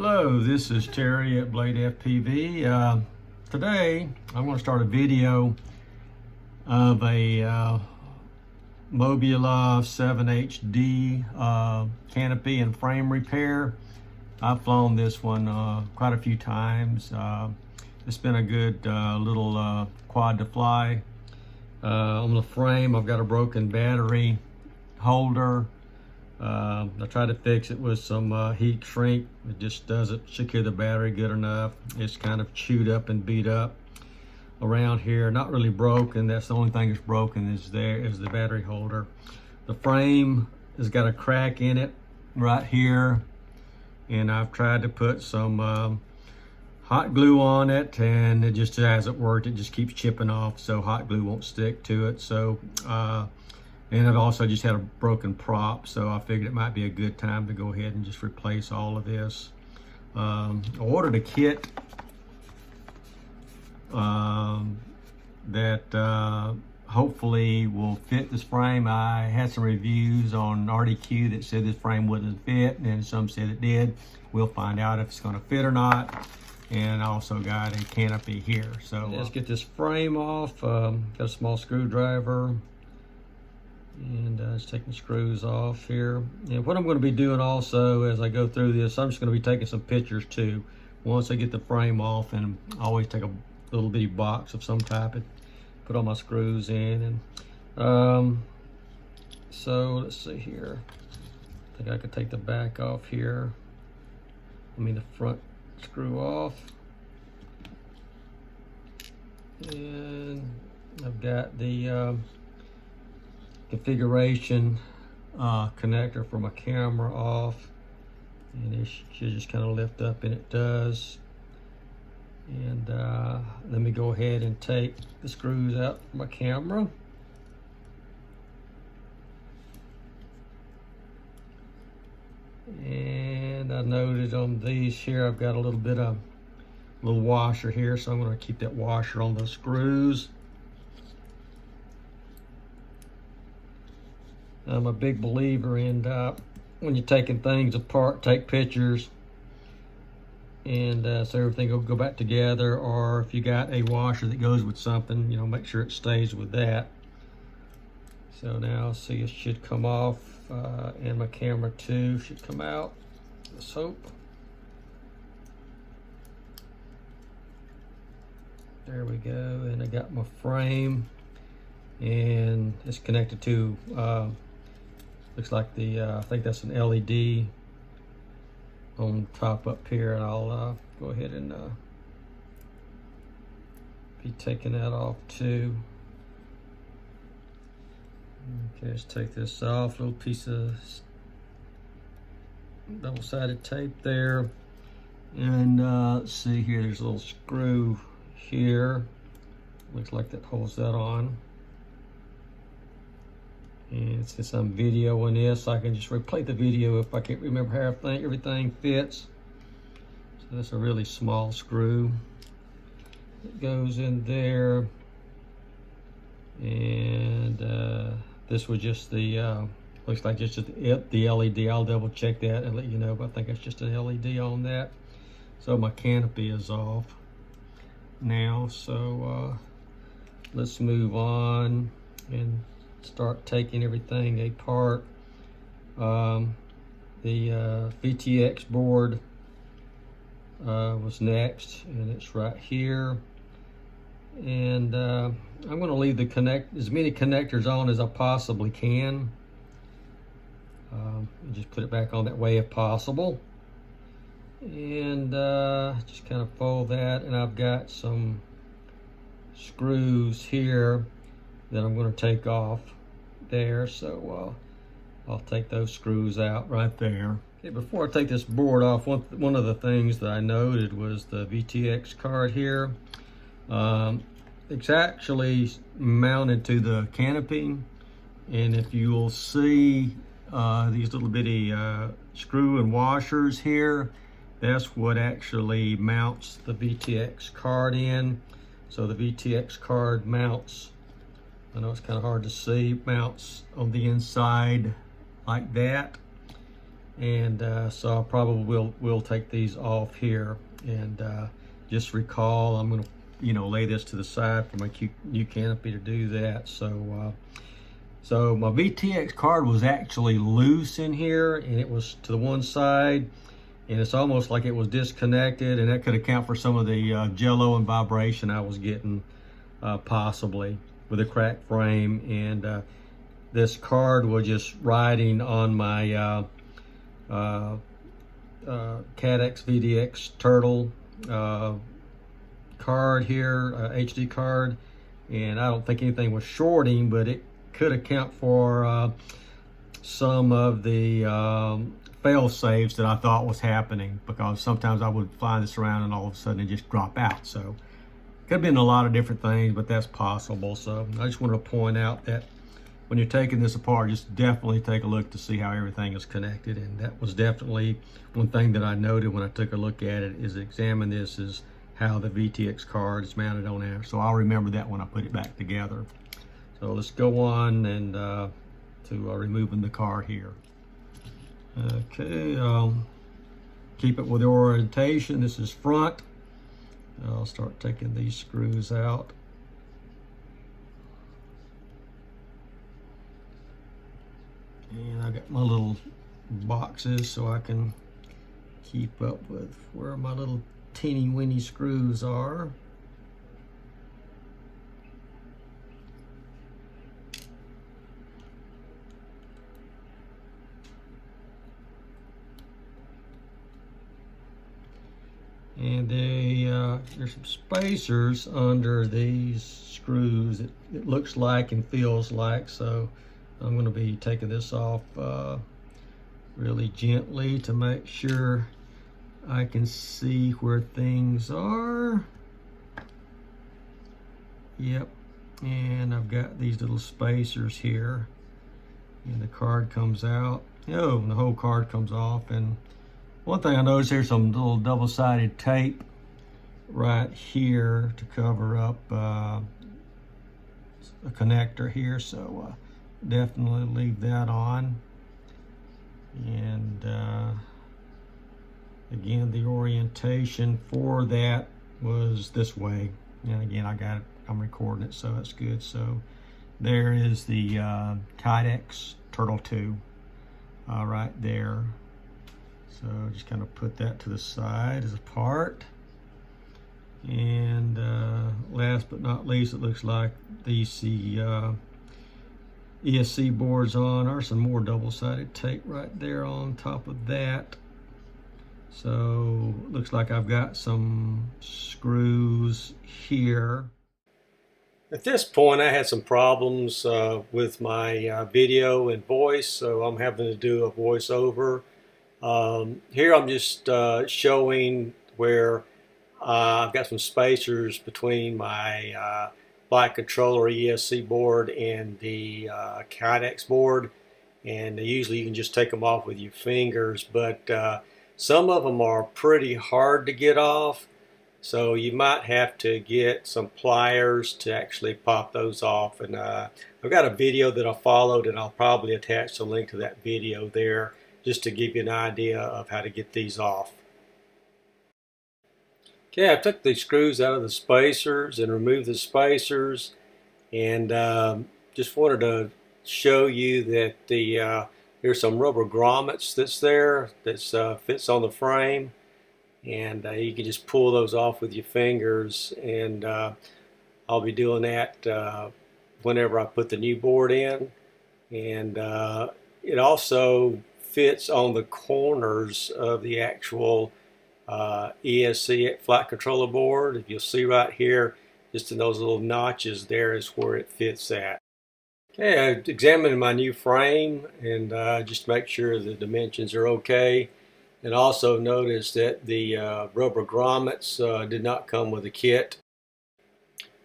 Hello, this is Terry at Blade FPV. Today I'm going to start a video of a Mobula 7HD canopy and frame repair. I've flown this one quite a few times. It's been a good little quad to fly. On the frame I've got a broken battery holder. I tried to fix it with some heat shrink. It just doesn't secure the battery good enough. It's kind of chewed up and beat up around here. Not really broken. That's the only thing that's broken is the battery holder. The frame has got a crack in it right here, and I've tried to put some hot glue on it, and it just hasn't worked. It just keeps chipping off, so hot glue won't stick to it. So and I've also just had a broken prop, so I figured it might be a good time to go ahead and just replace all of this. I ordered a kit that hopefully will fit this frame. I had some reviews on RDQ that said this frame wouldn't fit, and some said it did. We'll find out if it's going to fit or not. And I also got a canopy here. So let's get this frame off. Got a small screwdriver. And just taking screws off here. And what I'm going to be doing also as I go through this, I'm just going to be taking some pictures too. Once I get the frame off, and I always take a little bitty box of some type and put all my screws in. And so let's see here. I think I could take the back off here. I mean the front screw off. And I've got the configuration connector for my camera off, and it should just kind of lift up, and it does. And let me go ahead and take the screws out for my camera. And I noted on these here I've got a little bit of little washer here, so I'm going to keep that washer on those screws. I'm a big believer in when you're taking things apart, take pictures, and so everything will go back together. Or if you got a washer that goes with something, you know, make sure it stays with that. So now see, it should come off, and my camera too should come out. Let's hope. There we go, and I got my frame, and it's connected to looks like the I think that's an LED on top up here, and I'll go ahead and be taking that off too. Okay, let's take this off. Little piece of double-sided tape there, and let's see here. There's a little screw here. Looks like that holds that on. And since I'm videoing this, I can just replay the video if I can't remember how everything fits. So that's a really small screw. It goes in there. And this was just the, looks like just the LED. I'll double check that and let you know, but I think it's just an LED on that. So my canopy is off now. So let's move on and start taking everything apart. The VTX board was next, and it's right here. And I'm going to leave as many connectors on as I possibly can. Just put it back on that way if possible. And just kind of fold that, and I've got some screws here that I'm going to take off there, so I'll take those screws out right there. Okay, before I take this board off, one of the things that I noted was the VTX card here. It's actually mounted to the canopy, and if you will see these little bitty screw and washers here, that's what actually mounts the VTX card in. So the VTX card mounts, I know it's kind of hard to see, mounts on the inside like that. and so I probably will take these off here. And just recall, I'm going to lay this to the side for my new canopy to do that. So so my VTX card was actually loose in here, and it was to the one side, and it's almost like it was disconnected, and that could account for some of the jello and vibration I was getting, possibly with a cracked frame. And this card was just riding on my Cadex VDX Turtle card here, HD card, and I don't think anything was shorting, but it could account for some of the fail safes that I thought was happening, because sometimes I would fly this around and all of a sudden it just drop out. So could have been a lot of different things, but that's possible. So I just wanted to point out that when you're taking this apart, just definitely take a look to see how everything is connected. And that was definitely one thing that I noted when I took a look at it, is examine this, is how the VTX card is mounted on there. So I'll remember that when I put it back together. So let's go on and to removing the card here. Okay, keep it with the orientation. This is front. I'll start taking these screws out. And I got my little boxes so I can keep up with where my little teeny weeny screws are. And there's some spacers under these screws, it looks like and feels like. So I'm going to be taking this off really gently to make sure I can see where things are. Yep, and I've got these little spacers here, and the card comes out. Oh, and the whole card comes off. And one thing I noticed, here's some little double-sided tape right here to cover up a connector here. So definitely leave that on. And again, the orientation for that was this way. And again, I got it, I'm recording it, so that's good. So there is the Cadex Turtle 2 right there. So just kind of put that to the side as a part. And last but not least, it looks like these ESC boards on. There's some more double-sided tape right there on top of that. So looks like I've got some screws here. At this point, I had some problems with my video and voice, so I'm having to do a voiceover. Here I'm just showing where I've got some spacers between my flight controller ESC board and the Cadex board, and usually you can just take them off with your fingers, but some of them are pretty hard to get off, so you might have to get some pliers to actually pop those off. And I've got a video that I followed, and I'll probably attach the link to that video there, just to give you an idea of how to get these off. Okay, I took the screws out of the spacers and removed the spacers, and just wanted to show you that there's some rubber grommets that's there that fits on the frame, and you can just pull those off with your fingers. And I'll be doing that whenever I put the new board in. And it also fits on the corners of the actual ESC flight controller board. If you'll see right here, just in those little notches, there is where it fits at. Okay, I examined my new frame and just to make sure the dimensions are okay, and also noticed that the rubber grommets did not come with a kit.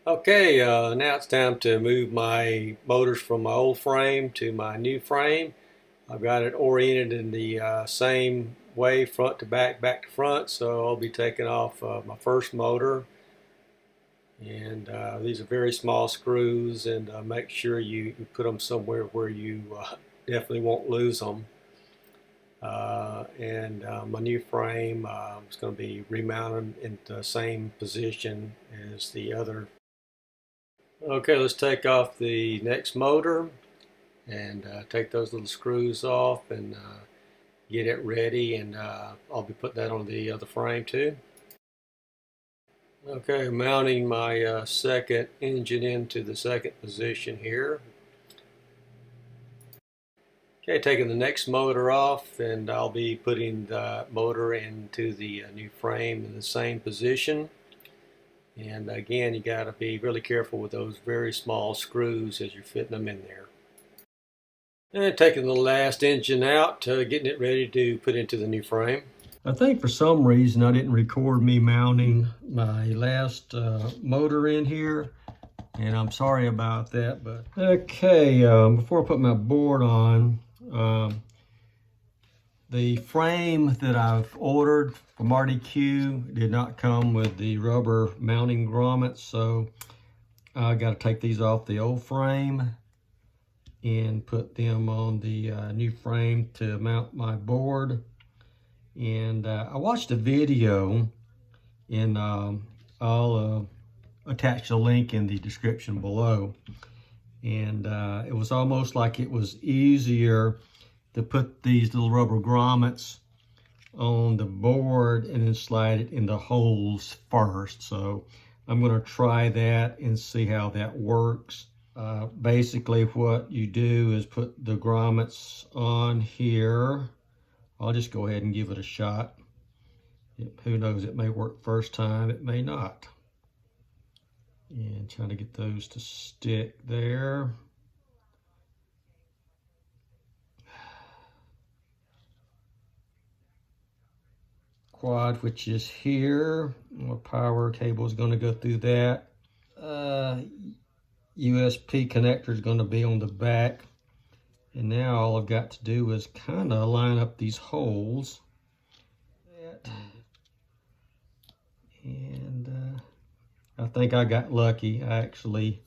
Okay, now it's time to move my motors from my old frame to my new frame. I've got it oriented in the same way, front to back, back to front. So I'll be taking off my first motor. And these are very small screws, and make sure you put them somewhere where you definitely won't lose them. My new frame is going to be remounted in the same position as the other. Okay, let's take off the next motor and take those little screws off and get it ready, and I'll be putting that on the other frame too. Okay, mounting my second engine into the second position here. Okay, taking the next motor off, and I'll be putting the motor into the new frame in the same position. And again, you got to be really careful with those very small screws as you're fitting them in there. And taking the last engine out, getting it ready to put into the new frame. I think for some reason I didn't record me mounting my last motor in here, and I'm sorry about that. But okay, before I put my board on, the frame that I've ordered from RDQ did not come with the rubber mounting grommets, so I got to take these off the old frame and put them on the new frame to mount my board. And I watched a video, and I'll attach the link in the description below. And it was almost like it was easier to put these little rubber grommets on the board and then slide it in the holes first. So I'm going to try that and see how that works. Basically what you do is put the grommets on here. I'll just go ahead and give it a shot. Who knows, it may work first time, it may not. And trying to get those to stick there. Quad, which is here. My power cable is going to go through that. USB connector is going to be on the back. And now all I've got to do is kind of line up these holes. And I think I got lucky. I actually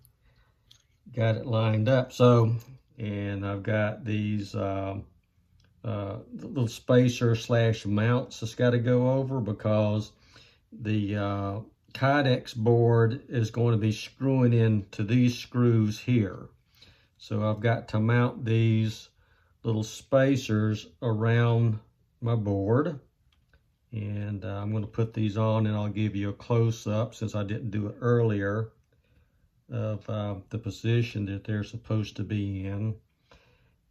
got it lined up. So, and I've got these little spacer / mounts that's got to go over, because the Kydex board is going to be screwing into these screws here. So I've got to mount these little spacers around my board, and I'm going to put these on, and I'll give you a close-up, since I didn't do it earlier, of the position that they're supposed to be in.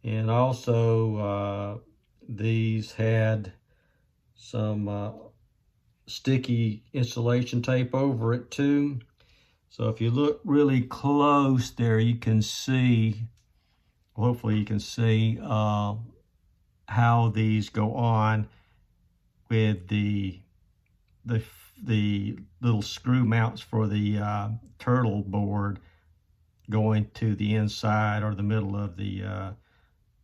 And also these had some sticky insulation tape over it too. So if you look really close there, you can see, hopefully you can see how these go on with the little screw mounts for the turtle board going to the inside or the middle of the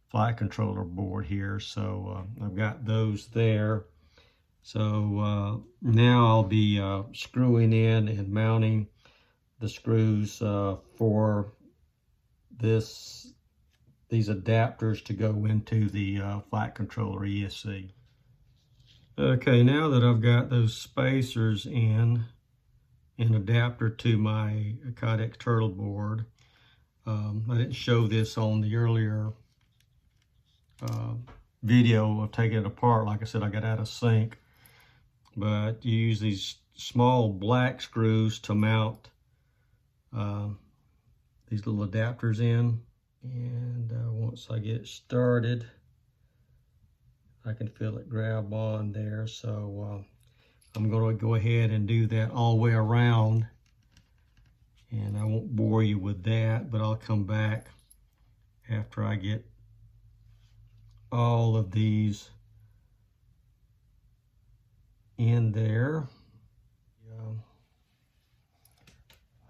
flight controller board here. So I've got those there. So now I'll be screwing in and mounting the screws for these adapters to go into the flight controller ESC. Okay, now that I've got those spacers in, an adapter to my Kydex turtle board, I didn't show this on the earlier video of taking it apart. Like I said, I got out of sync, but you use these small black screws to mount these little adapters in. And once I get it started, I can feel it grab on there. So I'm going to go ahead and do that all the way around, and I won't bore you with that, but I'll come back after I get all of these in there.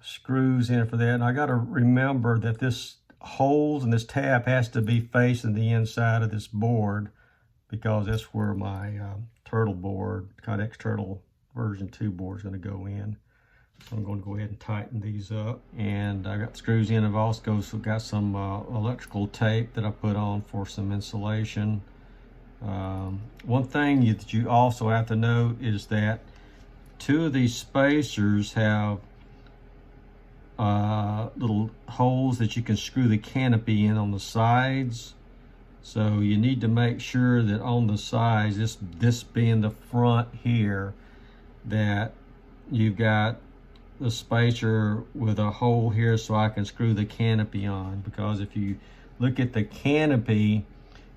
Screws in for that, and I got to remember that this holes and this tab has to be facing the inside of this board, because that's where my turtle board, Kydex Turtle version 2 board, is going to go in. So I'm going to go ahead and tighten these up. And I got the screws in. I've also got some electrical tape that I put on for some insulation. One thing that you also have to note is that two of these spacers have little holes that you can screw the canopy in on the sides. So you need to make sure that on the sides, this being the front here, that you've got the spacer with a hole here so I can screw the canopy on. Because if you look at the canopy,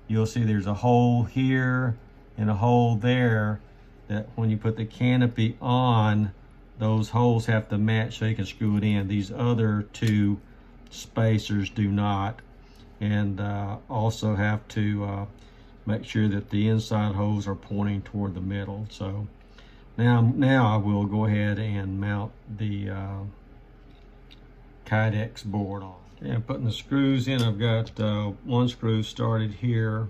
you'll see there's a hole here and a hole there, that when you put the canopy on, those holes have to match so you can screw it in. These other two spacers do not. And also have to make sure that the inside holes are pointing toward the middle. So now I will go ahead and mount the Kydex board on. Okay, I'm putting the screws in. I've got one screw started here.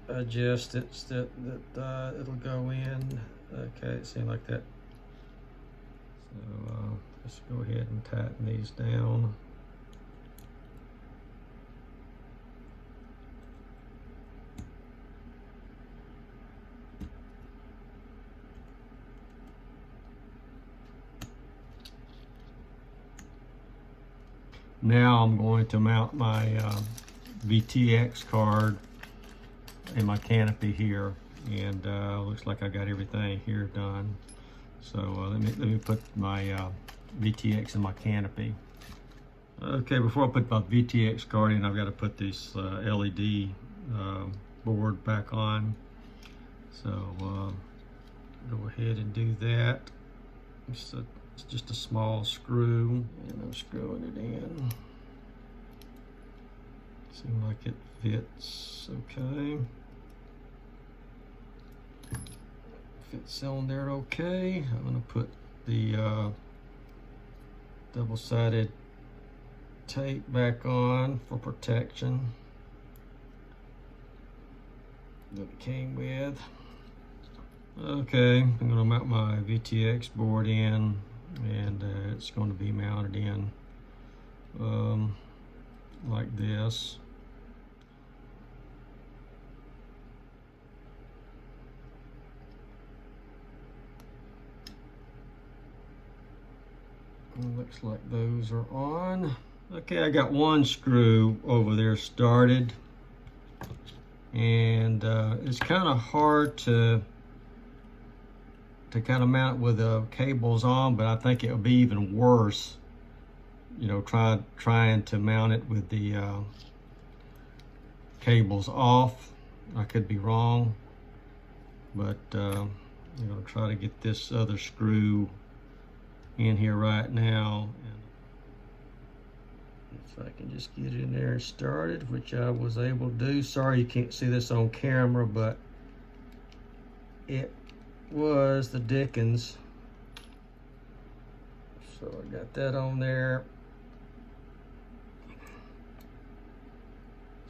Adjust it so that it'll go in. Okay, it seemed like that. So let's go ahead and tighten these down. Now I'm going to mount my VTX card in my canopy here, and looks like I got everything here done. So let me put my VTX in my canopy. Okay, before I put my VTX card in, I've got to put this LED board back on. So go ahead and do that. It's just a small screw, and I'm screwing it in. Seems like it fits okay. Fits on there okay. I'm going to put the double-sided tape back on for protection that it came with. Okay, I'm going to mount my VTX board in, and it's going to be mounted in like this. Looks like those are on. Okay, I got one screw over there started, and it's kind of hard to kind of mount with the cables on, but I think it would be even worse, you know, trying to mount it with the cables off. I could be wrong, but I'm gonna try to get this other screw in here right now, and if I can just get in there and started, which I was able to do. Sorry you can't see this on camera, but it was the dickens. So I got that on there.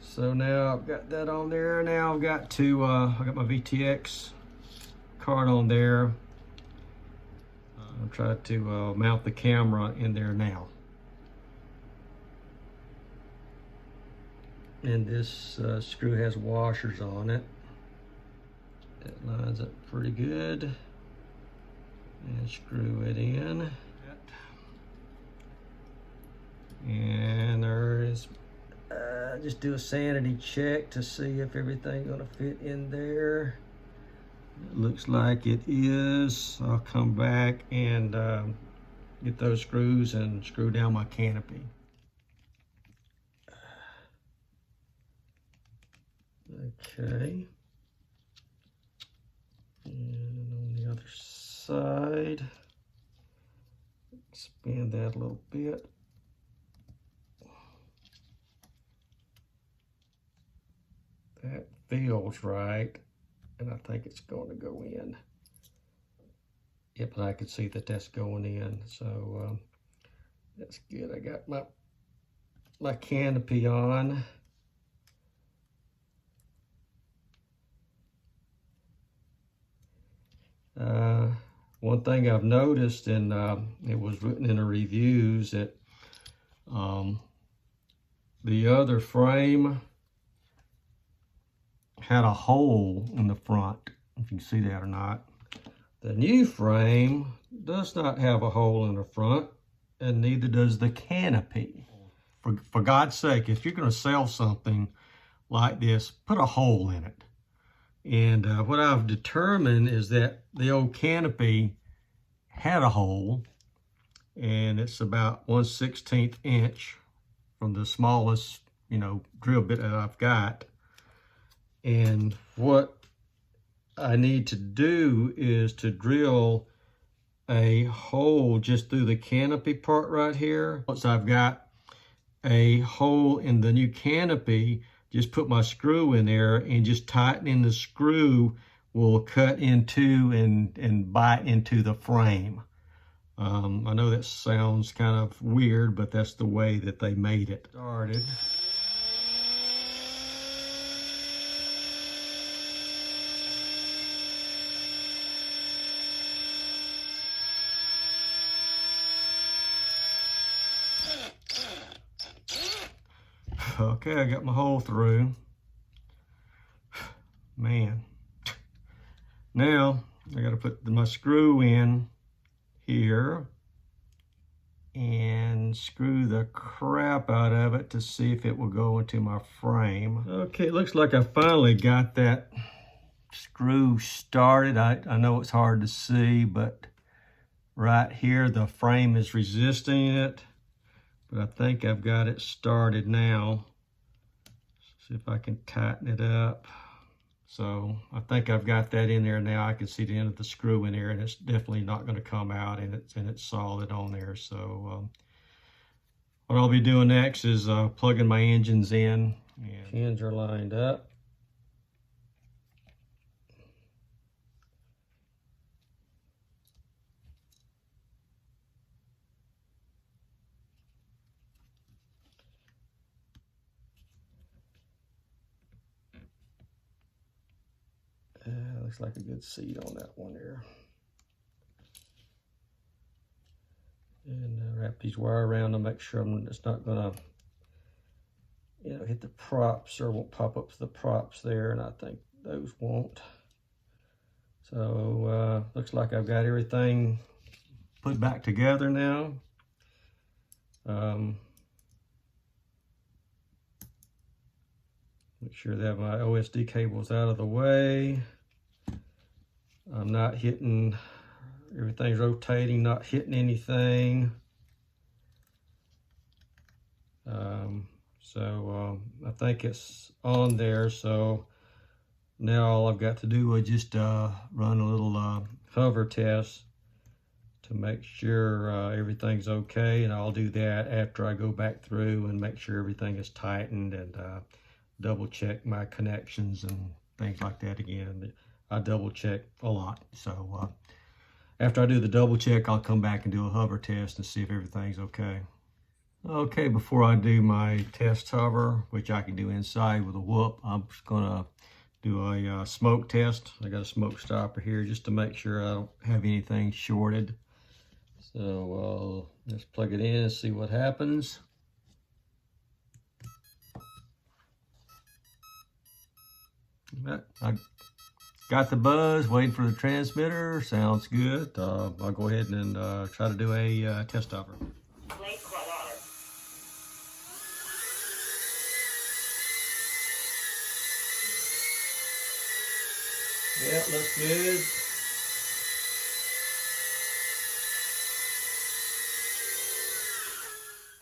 So now I've got that on there. Now I've got to I got my VTX card on there. I'll try to mount the camera in there now. And this screw has washers on it. It lines up pretty good. And screw it in. And there is, just do a sanity check to see if everything's gonna fit in there. It looks like it is. I'll come back and get those screws and screw down my canopy. Okay. And on the other side, expand that a little bit. That feels right, and I think it's going to go in. Yep, and I can see that that's going in, so that's good. I got my canopy on. One thing I've noticed, and it was written in the reviews, that the other frame had a hole in the front, if you can see that or not. The new frame does not have a hole in the front, and neither does the canopy. For God's sake, if you're going to sell something like this, put a hole in it. And what I've determined is that the old canopy had a hole, and it's about 1/16 inch from the smallest, drill bit that I've got. And what I need to do is to drill a hole just through the canopy part right here. Once I've got a hole in the new canopy, just put my screw in there, and just tightening the screw will cut into and bite into the frame. I know that sounds kind of weird, but that's the way that they made it. Started. Okay, I got my hole through. Man. Now, I got to put my screw in here and screw the crap out of it to see if it will go into my frame. Okay, it looks like I finally got that screw started. I know it's hard to see, but right here the frame is resisting it. But I think I've got it started now. See if I can tighten it up. So I think I've got that in there now. I can see the end of the screw in there, and it's definitely not going to come out, and it's solid on there. So what I'll be doing next is plugging my engines in. And pins are lined up. Looks like a good seat on that one there. And wrap these wire around to make sure it's not gonna, hit the props or won't pop up to the props there, and I think those won't. So looks like I've got everything put back together now. Make sure that my OSD cable's out of the way. I'm not hitting, everything's rotating, not hitting anything. I think it's on there. So now all I've got to do is just run a little hover test to make sure everything's okay. And I'll do that after I go back through and make sure everything is tightened, and double check my connections and things like that again. I double check a lot. So after I do the double check, I'll come back and do a hover test and see if everything's okay. Okay, before I do my test hover, which I can do inside with a whoop, I'm just gonna do a smoke test. I got a smoke stopper here just to make sure I don't have anything shorted. So let's plug it in and see what happens. I got the buzz, waiting for the transmitter. Sounds good. I'll go ahead and try to do a test hover. Yeah, looks good.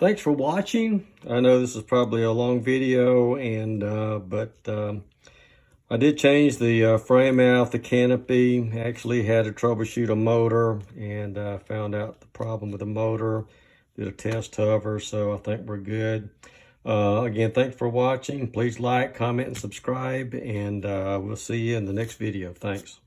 Thanks for watching. I know this is probably a long video, and I did change the frame out, the canopy. Actually had to troubleshoot a motor, and found out the problem with the motor. Did a test hover, so I think we're good. Again, thanks for watching. Please like, comment, and subscribe, and we'll see you in the next video. Thanks.